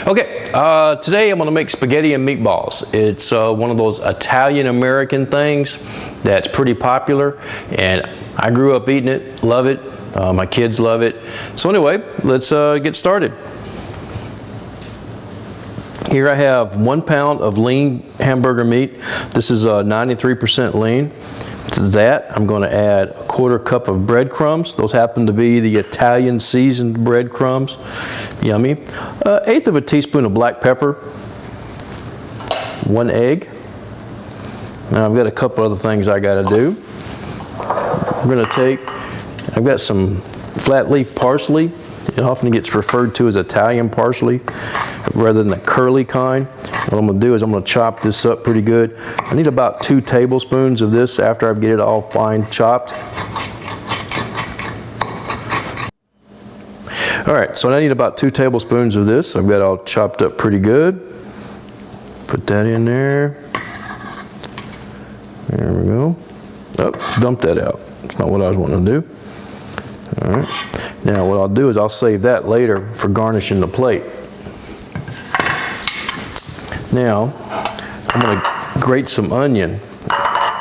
Okay, today I'm going to make spaghetti and meatballs. It's one of those Italian-American things that's pretty popular, and I grew up eating it, love it, my kids love it. So anyway, let's get started. Here I have 1 pound of lean hamburger meat. This is 93% lean. To that, I'm going to add a 1/4 cup of breadcrumbs. Those happen to be the Italian seasoned breadcrumbs. Yummy. 1/8 of a teaspoon of black pepper. 1 egg. Now I've got a couple other things I got to do. I've got some flat leaf parsley. It often gets referred to as Italian parsley rather than the curly kind. What I'm going to do is I'm going to chop this up pretty good. I need about 2 tablespoons of this after I get it all fine chopped. All right, so I need about 2 tablespoons of this. I've got it all chopped up pretty good. Put that in there. There we go. Oh, dump that out. That's not what I was wanting to do. All right. Now what I'll do is I'll save that later for garnishing the plate. Now I'm going to grate some onion.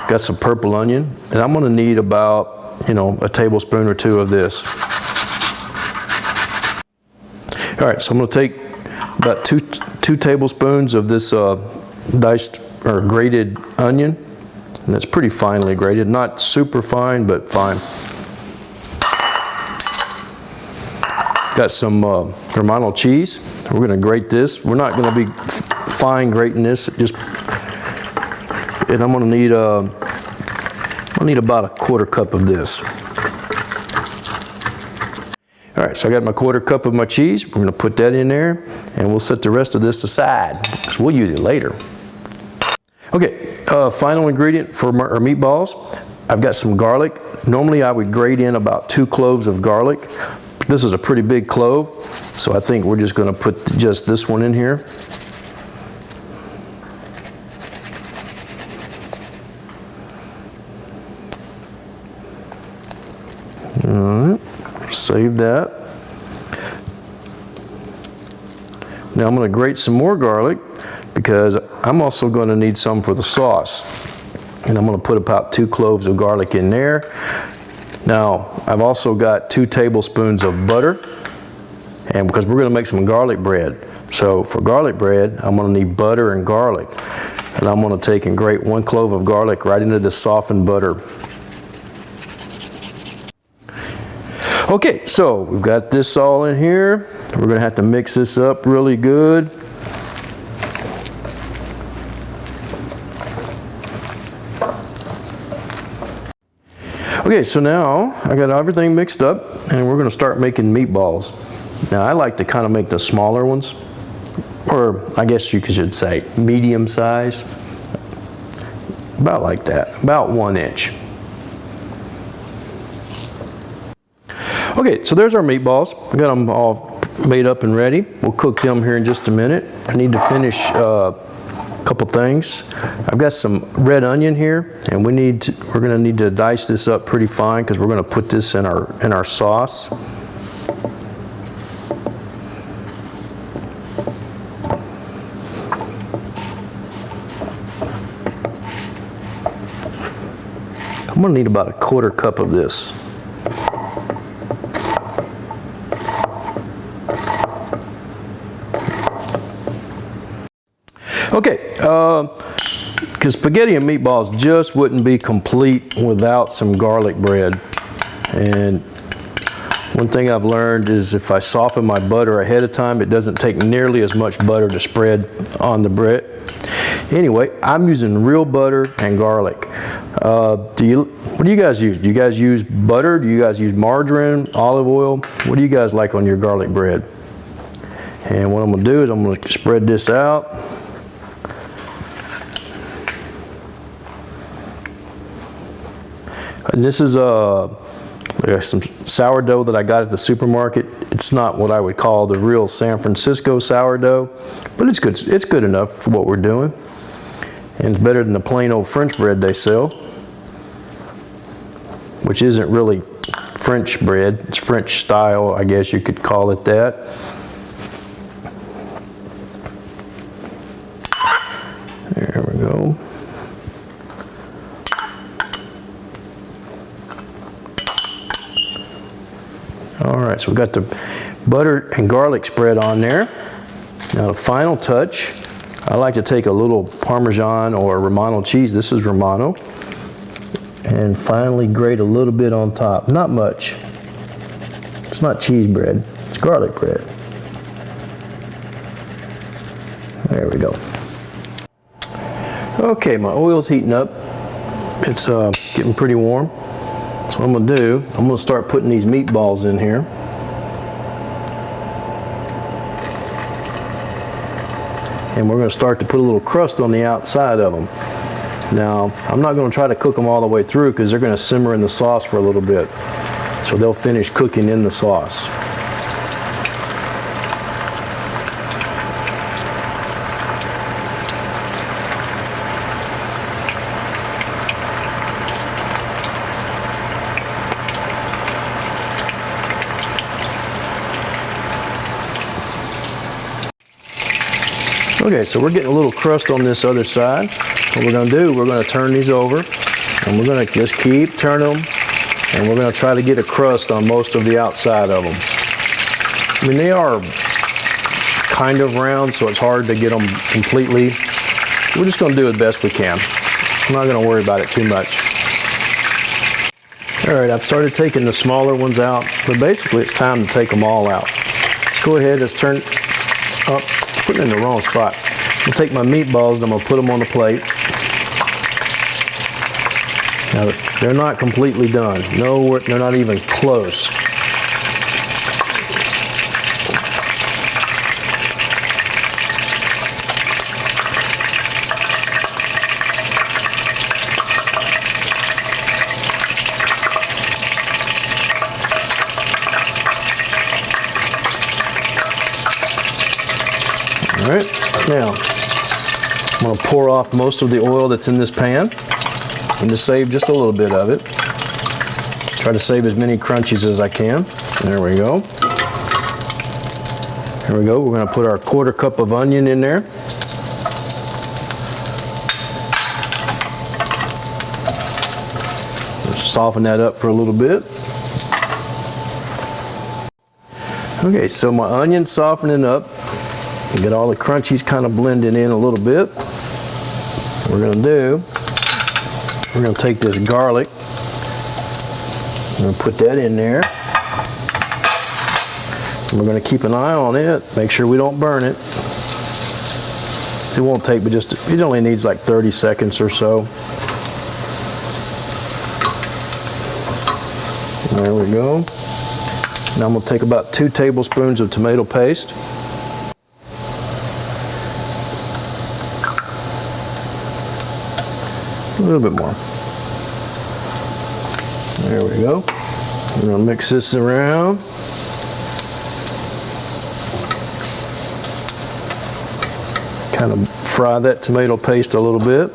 Got some purple onion, and I'm going to need about, a tablespoon or 2 of this. All right, so I'm going to take about two tablespoons of this diced or grated onion, and it's pretty finely grated, not super fine, but fine. Got some Romano cheese. We're going to grate this. We're not going to be fine grating this. And I'm going to need about a 1/4 cup of this. All right, so I got my 1/4 cup of my cheese. We're going to put that in there, and we'll set the rest of this aside because we'll use it later. Okay, final ingredient for our meatballs. I've got some garlic. Normally I would grate in about 2 cloves of garlic. This is a pretty big clove, so I think we're just going to put just this one in here. All right, save that. Now I'm going to grate some more garlic because I'm also going to need some for the sauce. And I'm going to put about 2 cloves of garlic in there. Now, I've also got 2 tablespoons of butter, and because we're going to make some garlic bread. So for garlic bread, I'm going to need butter and garlic. And I'm going to take and grate 1 clove of garlic right into the softened butter. Okay, so we've got this all in here. We're going to have to mix this up really good. Okay, so now I got everything mixed up, and we're going to start making meatballs. Now I like to kind of make the smaller ones, or I guess you should say medium size, about like that, about 1 inch. Okay, so there's our meatballs. I got them all made up and ready. We'll cook them here in just a minute. I need to finish couple things. I've got some red onion here, and we're going to need to dice this up pretty fine because we're going to put this in our sauce. I'm going to need about a 1/4 cup of this. Okay, because spaghetti and meatballs just wouldn't be complete without some garlic bread. And one thing I've learned is if I soften my butter ahead of time, it doesn't take nearly as much butter to spread on the bread. Anyway, I'm using real butter and garlic. What do you guys use? Do you guys use butter? Do you guys use margarine, olive oil? What do you guys like on your garlic bread? And what I'm going to do is I'm going to spread this out. And this is some sourdough that I got at the supermarket. It's not what I would call the real San Francisco sourdough, but it's good. It's good enough for what we're doing. And it's better than the plain old French bread they sell, which isn't really French bread. It's French style, I guess you could call it that. There we go. All right, so we got the butter and garlic spread on there. Now the final touch, I like to take a little Parmesan or Romano cheese. This is Romano. And finally grate a little bit on top. Not much. It's not cheese bread, it's garlic bread. There we go. Okay, my oil's heating up. It's getting pretty warm. So what I'm gonna do, I'm gonna start putting these meatballs in here. And we're gonna start to put a little crust on the outside of them. Now, I'm not gonna try to cook them all the way through because they're gonna simmer in the sauce for a little bit. So they'll finish cooking in the sauce. Okay, so we're getting a little crust on this other side. What we're gonna do, we're gonna turn these over and we're gonna just keep turning them and we're gonna try to get a crust on most of the outside of them. I mean, they are kind of round, so it's hard to get them completely. We're just gonna do as best we can. I'm not gonna worry about it too much. All right, I've started taking the smaller ones out, but basically it's time to take them all out. Let's go ahead, let's turn up. Putting it in the wrong spot. I'm gonna take my meatballs and I'm gonna put them on the plate. Now, they're not completely done. No, they're not even close. All right, now I'm going to pour off most of the oil that's in this pan and to save just a little bit of it. Try to save as many crunchies as I can. There we go. There we go. We're going to put our 1/4 cup of onion in there. Just soften that up for a little bit. Okay, so my onion's softening up. Get all the crunchies kind of blended in a little bit. What we're going to do, we're going to take this garlic, we're going to put that in there. And we're going to keep an eye on it, make sure we don't burn it. It won't take but it only needs like 30 seconds or so. There we go. Now I'm going to take about 2 tablespoons of tomato paste. A little bit more. There we go. We're going to mix this around. Kind of fry that tomato paste a little bit.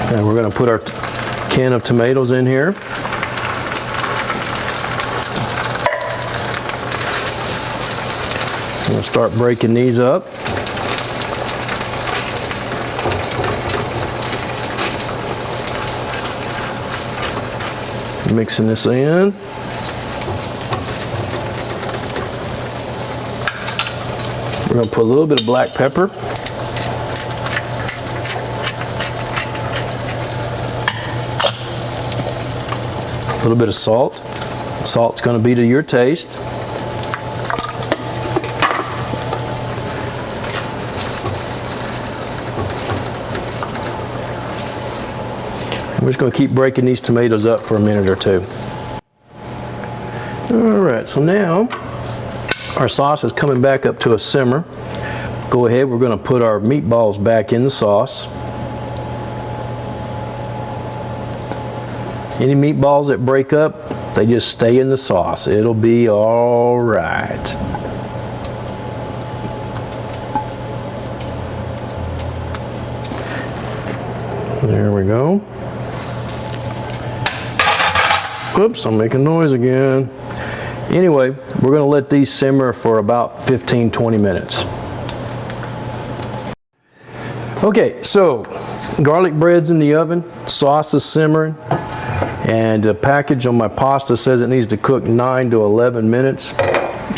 And we're going to put our can of tomatoes in here. We're going to start breaking these up. Mixing this in. We're going to put a little bit of black pepper. A little bit of salt. Salt's going to be to your taste. We're just going to keep breaking these tomatoes up for a minute or two. All right, so now our sauce is coming back up to a simmer. Go ahead, we're going to put our meatballs back in the sauce. Any meatballs that break up, They just stay in the sauce. It'll be all right. There we go. Whoops, I'm making noise again. Anyway, we're going to let these simmer for about 15-20 minutes. Okay, so garlic bread's in the oven, sauce is simmering, and the package on my pasta says it needs to cook 9 to 11 minutes.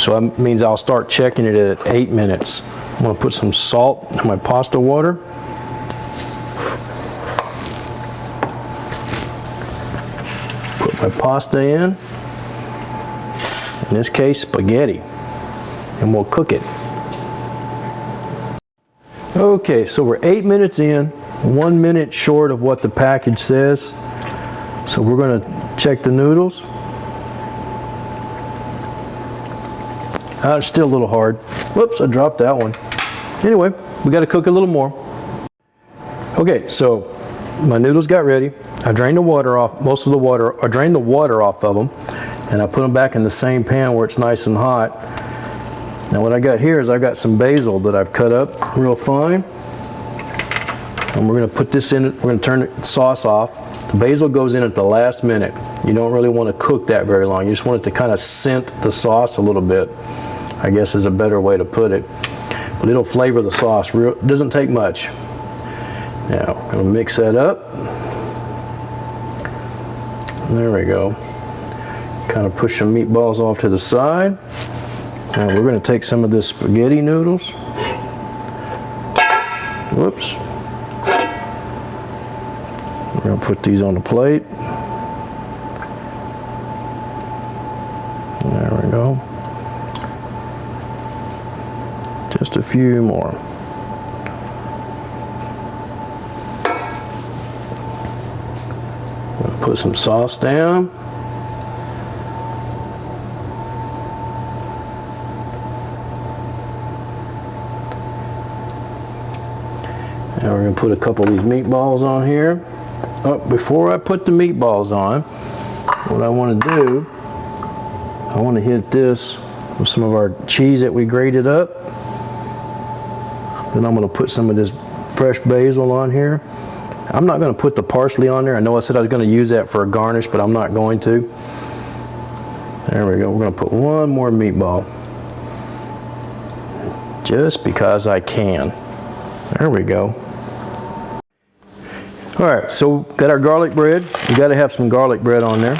So that means I'll start checking it at 8 minutes. I'm going to put some salt in my pasta water. Put my pasta in this case spaghetti, and we'll cook it. Okay, so we're 8 minutes in, 1 minute short of what the package says. So we're going to check the noodles. It's still a little hard. Whoops, I dropped that one. Anyway, we got to cook a little more. Okay, so my noodles got ready. I drained the water off, most of the water, I drained the water off of them, and I put them back in the same pan where it's nice and hot. Now what I got here is I've got some basil that I've cut up real fine. And we're going to put this in, we're going to turn the sauce off. The basil goes in at the last minute. You don't really want to cook that very long. You just want it to kind of scent the sauce a little bit, I guess is a better way to put it. But it'll flavor the sauce. It doesn't take much. Now, I'm going to mix that up. There we go. Kind of push some meatballs off to the side. Now we're going to take some of this spaghetti noodles. Whoops. We're going to put these on the plate. There we go. Just a few more. I'm going to put some sauce down. Now we're going to put a couple of these meatballs on here. Oh, before I put the meatballs on, what I want to do, I want to hit this with some of our cheese that we grated up. Then I'm going to put some of this fresh basil on here. I'm not going to put the parsley on there. I know I said I was going to use that for a garnish, but I'm not going to. There we go. We're going to put one more meatball. Just because I can. There we go. All right, so got our garlic bread. You got to have some garlic bread on there.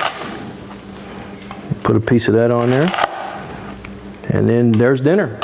Put a piece of that on there. And then there's dinner.